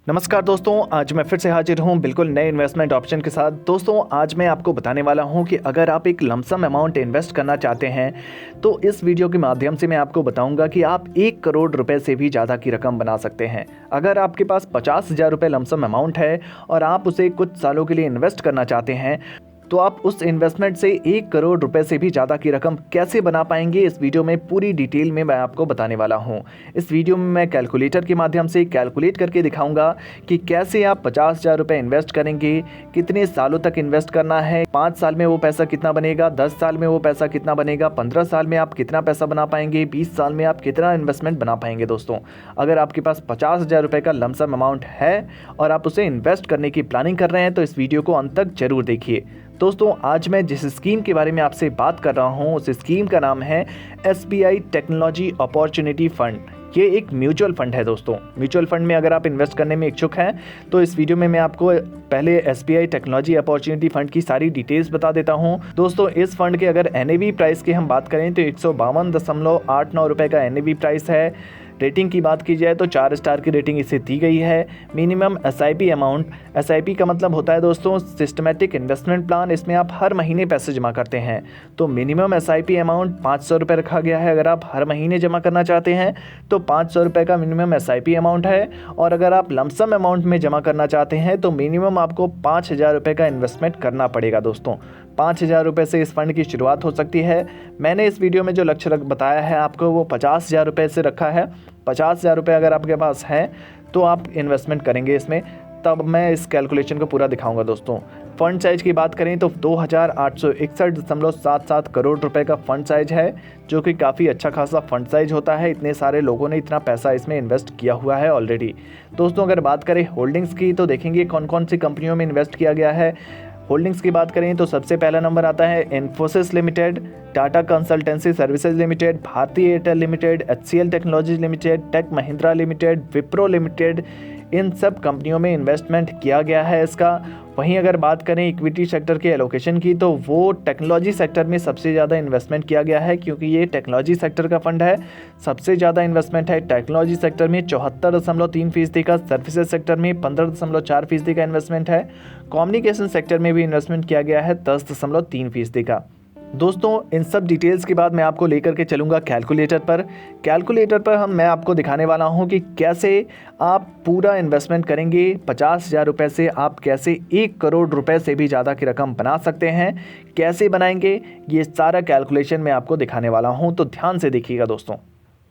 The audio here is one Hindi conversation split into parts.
नमस्कार दोस्तों, आज मैं फिर से हाजिर हूं बिल्कुल नए इन्वेस्टमेंट ऑप्शन के साथ। दोस्तों आज मैं आपको बताने वाला हूं कि अगर आप एक लमसम अमाउंट इन्वेस्ट करना चाहते हैं तो इस वीडियो के माध्यम से मैं आपको बताऊंगा कि आप 1 करोड़ रुपए से भी ज़्यादा की रकम बना सकते हैं। अगर आपके पास 50,000 रुपये लमसम अमाउंट है और आप उसे कुछ सालों के लिए इन्वेस्ट करना चाहते हैं तो आप उस इन्वेस्टमेंट से 1 करोड़ रुपए से भी ज़्यादा की रकम कैसे बना पाएंगे, इस वीडियो में पूरी डिटेल में मैं आपको बताने वाला हूं। इस वीडियो में मैं कैलकुलेटर के माध्यम से कैलकुलेट करके दिखाऊंगा कि कैसे आप 50,000 रुपये इन्वेस्ट करेंगे, कितने सालों तक इन्वेस्ट करना है, 5 साल में वो पैसा कितना बनेगा, 10 साल में वो पैसा कितना बनेगा, 15 साल में आप कितना पैसा बना पाएंगे, 20 साल में आप कितना इन्वेस्टमेंट बना पाएंगे। दोस्तों अगर आपके पास 50,000 रुपये का लमसम अमाउंट है और आप उसे इन्वेस्ट करने की प्लानिंग कर रहे हैं तो इस वीडियो को अंत तक जरूर देखिए। दोस्तों आज मैं जिस स्कीम के बारे में आपसे बात कर रहा हूं उस स्कीम का नाम है SBI टेक्नोलॉजी अपॉर्चुनिटी फंड। ये एक म्यूचुअल फंड है। दोस्तों म्यूचुअल फंड में अगर आप इन्वेस्ट करने में इच्छुक हैं तो इस वीडियो में मैं आपको पहले SBI टेक्नोलॉजी अपॉर्चुनिटी फंड की सारी डिटेल्स बता देता हूं। दोस्तों इस फंड के अगर NAV प्राइस की हम बात करें तो 152.89 रुपये का NAV प्राइस है। रेटिंग की बात की जाए तो 4 स्टार की रेटिंग इसे दी गई है। मिनिमम SIP अमाउंट, SIP का मतलब होता है दोस्तों सिस्टमेटिक इन्वेस्टमेंट प्लान, इसमें आप हर महीने पैसे जमा करते हैं तो मिनिमम SIP अमाउंट 500 रुपये रखा गया है। अगर आप हर महीने जमा करना चाहते हैं तो 500 रुपये का मिनिमम SIP अमाउंट है और अगर आप लमसम अमाउंट में जमा करना चाहते हैं तो मिनिमम आपको 5,000 रुपये का इन्वेस्टमेंट करना पड़ेगा। दोस्तों 5,000 रुपये से इस फंड की शुरुआत हो सकती है। मैंने इस वीडियो में जो लक्ष्य बताया है आपको वो 50,000 रुपये से रखा है। 50,000 रुपये अगर आपके पास है तो आप इन्वेस्टमेंट करेंगे इसमें, तब मैं इस कैलकुलेशन को पूरा दिखाऊंगा। दोस्तों फ़ंड साइज़ की बात करें तो 2,861.77 करोड़ रुपए का फ़ंड साइज है, जो कि काफ़ी अच्छा खासा फ़ंड साइज होता है। इतने सारे लोगों ने इतना पैसा इसमें इन्वेस्ट किया हुआ है ऑलरेडी। दोस्तों अगर बात करें होल्डिंग्स की तो देखेंगे कौन कौन सी कंपनियों में इन्वेस्ट किया गया है। होल्डिंग्स की बात करें तो सबसे पहला नंबर आता है Infosys Limited, Tata Consultancy Services Limited, Bharti Airtel Limited, HCL Technologies Limited, Tech Mahindra Limited, Wipro Limited. इन सब कंपनियों में इन्वेस्टमेंट किया गया है इसका। वहीं अगर बात करें इक्विटी सेक्टर के एलोकेशन की तो वो टेक्नोलॉजी सेक्टर में सबसे ज़्यादा इन्वेस्टमेंट किया गया है, क्योंकि ये टेक्नोलॉजी सेक्टर का फंड है। सबसे ज़्यादा इन्वेस्टमेंट है टेक्नोलॉजी सेक्टर में 74.3% का, सर्विसेज सेक्टर में 15.4% का इन्वेस्टमेंट है, कम्युनिकेशन सेक्टर में भी इन्वेस्टमेंट किया गया है 10.3% का। दोस्तों इन सब डिटेल्स के बाद मैं आपको लेकर के चलूँगा कैलकुलेटर पर। कैलकुलेटर पर मैं आपको दिखाने वाला हूं कि कैसे आप पूरा इन्वेस्टमेंट करेंगे। 50,000 रुपये से आप कैसे 1 करोड़ रुपए से भी ज़्यादा की रकम बना सकते हैं, कैसे बनाएंगे, ये सारा कैलकुलेशन मैं आपको दिखाने वाला हूं, तो ध्यान से देखिएगा।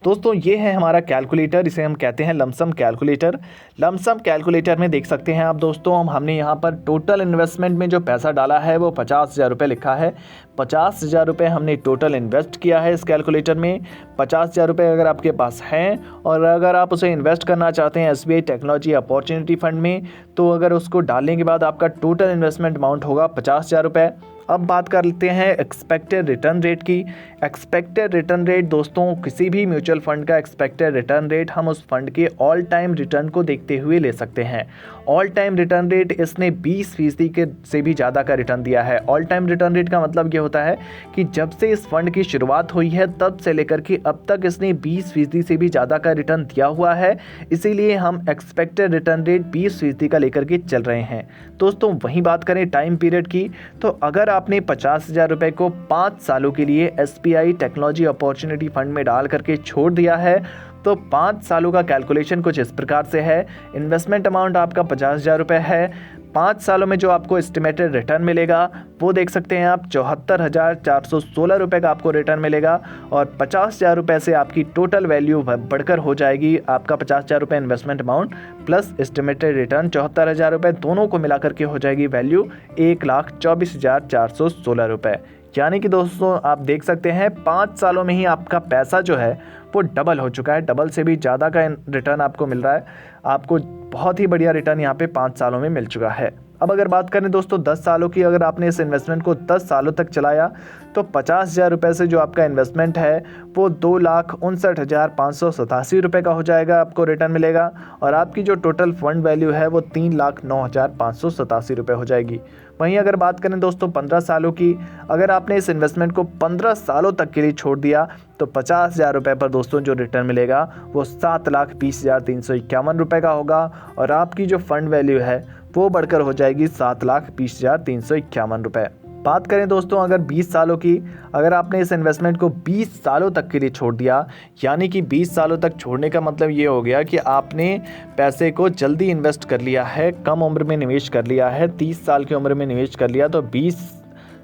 दोस्तों ये है हमारा कैलकुलेटर, इसे हम कहते हैं लमसम कैलकुलेटर। लमसम कैलकुलेटर में देख सकते हैं आप दोस्तों, हमने यहाँ पर टोटल इन्वेस्टमेंट में जो पैसा डाला है वो 50,000 रुपये लिखा है। 50,000 रुपये हमने टोटल इन्वेस्ट किया है इस कैलकुलेटर में। 50,000 रुपये अगर आपके पास हैं और अगर आप उसे इन्वेस्ट करना चाहते हैं SBI टेक्नोलॉजी अपॉर्चुनिटी फंड में, तो अगर उसको डालने के बाद आपका टोटल इन्वेस्टमेंट अमाउंट होगा 50,000 रुपये। अब बात कर लेते हैं एक्सपेक्टेड रिटर्न रेट की। एक्सपेक्टेड रिटर्न रेट दोस्तों किसी भी म्यूचुअल फंड का एक्सपेक्टेड रिटर्न रेट हम उस फंड के ऑल टाइम रिटर्न को देखते हुए ले सकते हैं। ऑल टाइम रिटर्न रेट इसने 20% के से भी ज़्यादा का रिटर्न दिया है। ऑल टाइम रिटर्न रेट का मतलब ये होता है कि जब से इस फंड की शुरुआत हुई है तब से लेकर के अब तक इसने 20% से भी ज़्यादा का रिटर्न दिया हुआ है, इसीलिए हम एक्सपेक्टेड रिटर्न रेट 20% का लेकर के चल रहे हैं। दोस्तों वहीं बात करें टाइम पीरियड की तो अगर आपने 50,000 रुपये को 5 सालों के लिए SBI टेक्नोलॉजी अपॉर्चुनिटी फंड में डाल करके छोड़ दिया है तो 5 सालों का कैलकुलेशन कुछ इस प्रकार से है। इन्वेस्टमेंट अमाउंट आपका 50,000 रुपये है। 5 सालों में जो आपको एस्टिमेटेड रिटर्न मिलेगा वो देख सकते हैं आप 74,416 रुपये का आपको रिटर्न मिलेगा और 50,000 रुपये से आपकी टोटल वैल्यू बढ़कर हो जाएगी। आपका 50,000 रुपये investment amount plus estimated return 74,000 रुपये, दोनों को मिला करके हो जाएगी वैल्यू 1,24,416 रुपये। यानी कि दोस्तों आप देख सकते हैं 5 सालों में ही आपका पैसा जो है वो डबल हो चुका है। डबल से भी ज़्यादा का रिटर्न आपको मिल रहा है। आपको बहुत ही बढ़िया रिटर्न यहाँ पे 5 सालों में मिल चुका है। अब अगर बात करें दोस्तों 10 सालों की, अगर आपने इस इन्वेस्टमेंट को 10 सालों तक चलाया तो 50,000 रुपये से जो आपका इन्वेस्टमेंट है वो 2,59,587 रुपये का हो जाएगा, आपको रिटर्न मिलेगा। और आपकी जो टोटल फंड वैल्यू है वो 3,09,587 रुपये हो जाएगी। वहीं अगर बात करें दोस्तों 15 सालों की, अगर आपने इस इन्वेस्टमेंट को 15 सालों तक के लिए छोड़ दिया तो 50,000 रुपये पर दोस्तों जो रिटर्न मिलेगा वो 7,20,351 रुपये का होगा। और आपकी जो फंड वैल्यू है वो बढ़कर हो जाएगी 7,20,351 रुपये। बात करें दोस्तों अगर 20 सालों की, अगर आपने इस इन्वेस्टमेंट को 20 सालों तक के लिए छोड़ दिया, यानी कि 20 सालों तक छोड़ने का मतलब ये हो गया कि आपने पैसे को जल्दी इन्वेस्ट कर लिया है, कम उम्र में निवेश कर लिया है, 30 साल की उम्र में निवेश कर लिया, तो 20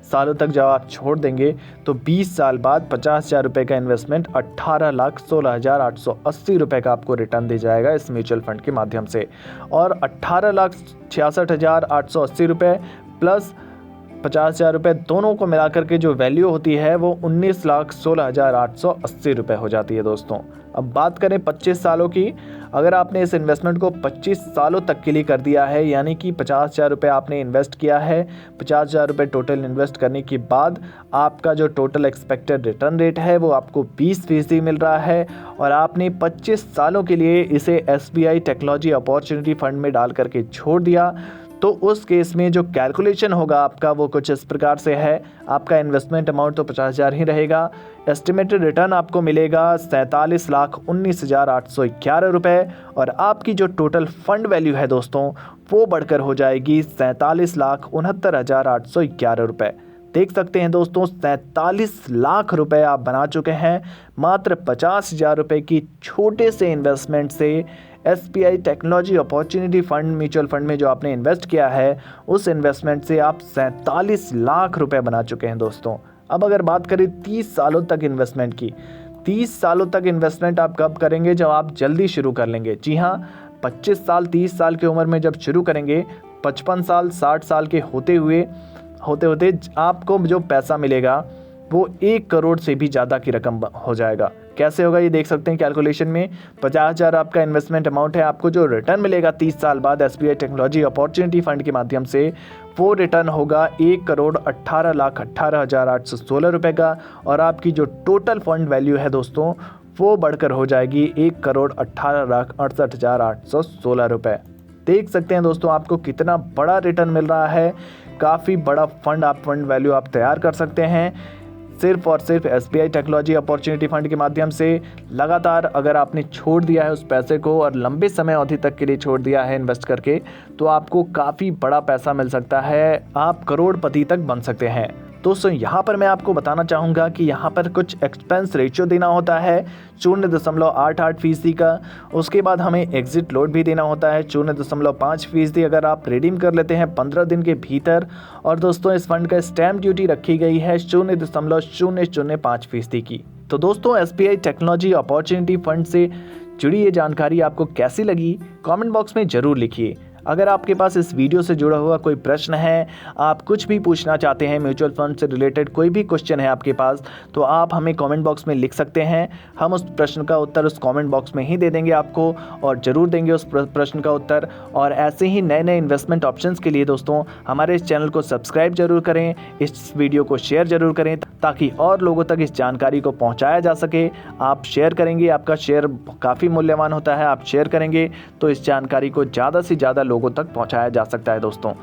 सालों तक जब आप छोड़ देंगे तो 20 साल बाद 50,000 रुपये का इन्वेस्टमेंट 18,16,880 रुपये का आपको रिटर्न दे जाएगा इस म्यूचुअल फंड के माध्यम से। और 18,66,880 रुपये प्लस 50,000 रुपये दोनों को मिलाकर के जो वैल्यू होती है वो 19,16,880 रुपये हो जाती है दोस्तों। अब बात करें 25 सालों की, अगर आपने इस इन्वेस्टमेंट को 25 सालों तक के लिए कर दिया है, यानी कि 50,000 रुपये आपने इन्वेस्ट किया है, 50,000 रुपये टोटल इन्वेस्ट करने के बाद आपका जो टोटल एक्सपेक्टेड रिटर्न रेट है वो आपको 20% मिल रहा है। और आपने 25 सालों के लिए इसे SBI टेक्नोलॉजी अपॉर्चुनिटी फंड में डाल करके छोड़ दिया, तो उस केस में जो कैलकुलेशन होगा आपका वो कुछ इस प्रकार से है। आपका इन्वेस्टमेंट अमाउंट तो 50,000 ही रहेगा, एस्टिमेटेड रिटर्न आपको मिलेगा 47,19,811 रुपये। और आपकी जो टोटल फंड वैल्यू है दोस्तों वो बढ़कर हो जाएगी 47,69,811 रुपये। देख सकते हैं दोस्तों 47 लाख रुपए आप बना चुके हैं मात्र 50,000 रुपये की छोटे से इन्वेस्टमेंट से। SBI technology opportunity fund mutual fund में जो आपने इन्वेस्ट किया है उस इन्वेस्टमेंट से आप 47 लाख रुपए बना चुके हैं दोस्तों। अब अगर बात करें 30 सालों तक इन्वेस्टमेंट की, 30 सालों तक इन्वेस्टमेंट आप कब करेंगे? जब आप जल्दी शुरू कर लेंगे। जी हाँ, 25 साल 30 साल की उम्र में जब शुरू करेंगे, 55 साल 60 साल के होते होते आपको जो पैसा मिलेगा वो 1 करोड़ से भी ज़्यादा की रकम हो जाएगा। कैसे होगा ये देख सकते हैं कैलकुलेशन में। 50,000 आपका इन्वेस्टमेंट अमाउंट है, आपको जो रिटर्न मिलेगा 30 साल बाद SBI टेक्नोलॉजी अपॉर्चुनिटी फंड के माध्यम से वो रिटर्न होगा 1,18,18,816 रुपये का। और आपकी जो टोटल फंड वैल्यू है दोस्तों वो बढ़कर हो जाएगी 1,18,68,816 रुपये। देख सकते हैं दोस्तों आपको कितना बड़ा रिटर्न मिल रहा है। काफ़ी बड़ा फंड वैल्यू आप तैयार कर सकते हैं सिर्फ और सिर्फ SBI टेक्नोलॉजी अपॉर्चुनिटी फंड के माध्यम से। लगातार अगर आपने छोड़ दिया है उस पैसे को और लंबे समय अवधि तक के लिए छोड़ दिया है इन्वेस्ट करके, तो आपको काफ़ी बड़ा पैसा मिल सकता है, आप करोड़पति तक बन सकते हैं। दोस्तों यहाँ पर मैं आपको बताना चाहूँगा कि यहाँ पर कुछ एक्सपेंस रेशियो देना होता है 0.88% का। उसके बाद हमें एग्जिट लोड भी देना होता है 0.5% अगर आप रिडीम कर लेते हैं 15 दिन के भीतर। और दोस्तों इस फंड का स्टैम्प ड्यूटी रखी गई है 0.005% की। तो दोस्तों SBI टेक्नोलॉजी अपॉर्चुनिटी फंड से जुड़ी ये जानकारी आपको कैसी लगी कमेंट बॉक्स में ज़रूर लिखिए। अगर आपके पास इस वीडियो से जुड़ा हुआ कोई प्रश्न है, आप कुछ भी पूछना चाहते हैं, म्यूचुअल फंड से रिलेटेड कोई भी क्वेश्चन है आपके पास, तो आप हमें कमेंट बॉक्स में लिख सकते हैं। हम उस प्रश्न का उत्तर उस कमेंट बॉक्स में ही दे देंगे आपको, और ज़रूर देंगे उस प्रश्न का उत्तर। और ऐसे ही नए नए इन्वेस्टमेंट ऑप्शंस के लिए दोस्तों हमारे इस चैनल को सब्सक्राइब जरूर करें, इस वीडियो को शेयर जरूर करें ताकि और लोगों तक इस जानकारी को पहुँचाया जा सके। आप शेयर करेंगे, आपका शेयर काफ़ी मूल्यवान होता है, आप शेयर करेंगे तो इस जानकारी को ज़्यादा से ज़्यादा लोगों तक पहुंचाया जा सकता है दोस्तों।